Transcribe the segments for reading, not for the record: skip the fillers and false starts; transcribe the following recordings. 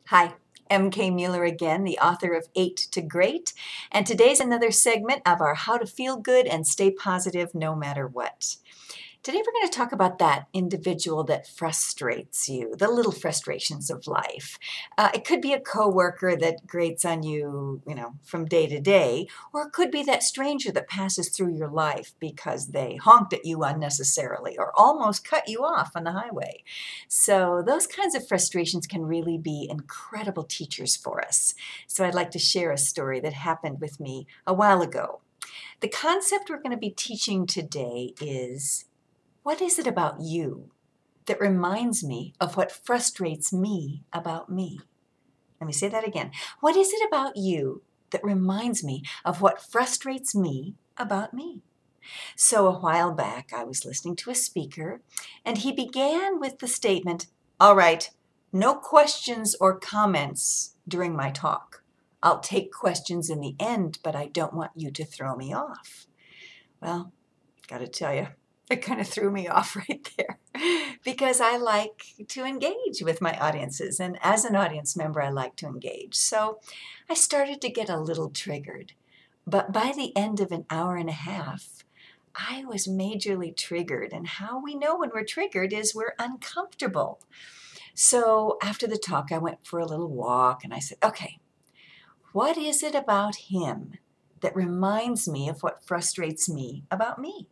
Hi, MK Mueller again, the author of 8 to Great, and today's another segment of our How to Feel Good and Stay Positive No Matter What. Today we're going to talk about that individual that frustrates you, the little frustrations of life. It could be a coworker that grates on you, from day to day, or it could be that stranger that passes through your life because they honked at you unnecessarily or almost cut you off on the highway. So those kinds of frustrations can really be incredible teachers for us. So I'd like to share a story that happened with me a while ago. The concept we're going to be teaching today is, what is it about you that reminds me of what frustrates me about me? Let me say that again. What is it about you that reminds me of what frustrates me about me? So a while back, I was listening to a speaker, and he began with the statement, "All right, no questions or comments during my talk. I'll take questions in the end, but I don't want you to throw me off." Well, got to tell you, it kind of threw me off right there because I like to engage with my audiences. And as an audience member, I like to engage. So I started to get a little triggered. But by the end of an hour and a half, I was majorly triggered. And how we know when we're triggered is we're uncomfortable. So after the talk, I went for a little walk and I said, okay, what is it about him that reminds me of what frustrates me about me?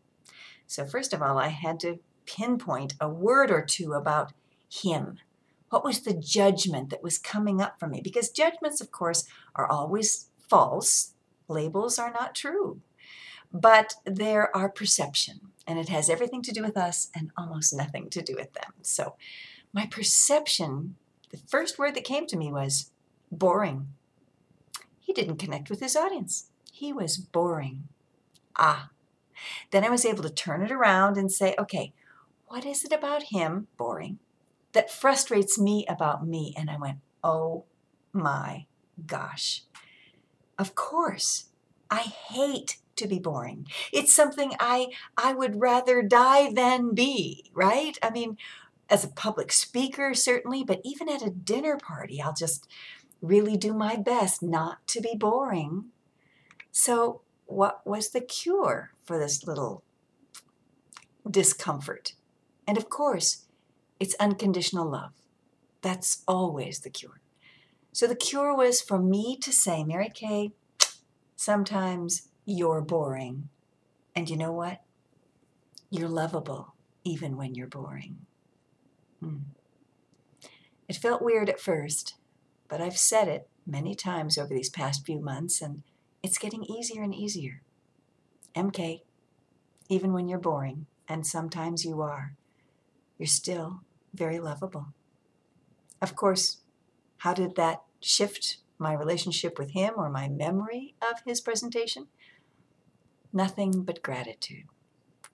So first of all, I had to pinpoint a word or two about him. What was the judgment that was coming up for me? Because judgments, of course, are always false. Labels are not true. But they're our perception, and it has everything to do with us and almost nothing to do with them. So my perception, the first word that came to me was boring. He didn't connect with his audience. He was boring. Then I was able to turn it around and say, okay, what is it about him, boring, that frustrates me about me? And I went, oh my gosh. Of course, I hate to be boring. It's something I would rather die than be, right? I mean, as a public speaker, certainly, but even at a dinner party, I'll just really do my best not to be boring. So what was the cure for this little discomfort? And of course, it's unconditional love. That's always the cure. So the cure was for me to say, Mary Kay, sometimes you're boring. And you know what? You're lovable even when you're boring. It felt weird at first, but I've said it many times over these past few months, and it's getting easier and easier. MK, even when you're boring, and sometimes you are, you're still very lovable. Of course, how did that shift my relationship with him or my memory of his presentation? Nothing but gratitude.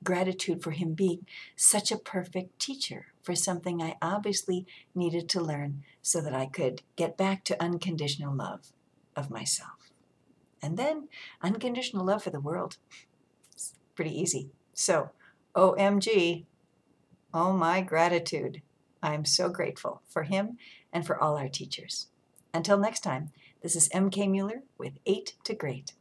Gratitude for him being such a perfect teacher for something I obviously needed to learn so that I could get back to unconditional love of myself. And then unconditional love for the world. It's pretty easy. So, OMG, oh my gratitude. I'm so grateful for him and for all our teachers. Until next time, this is MK Mueller with 8 to Great.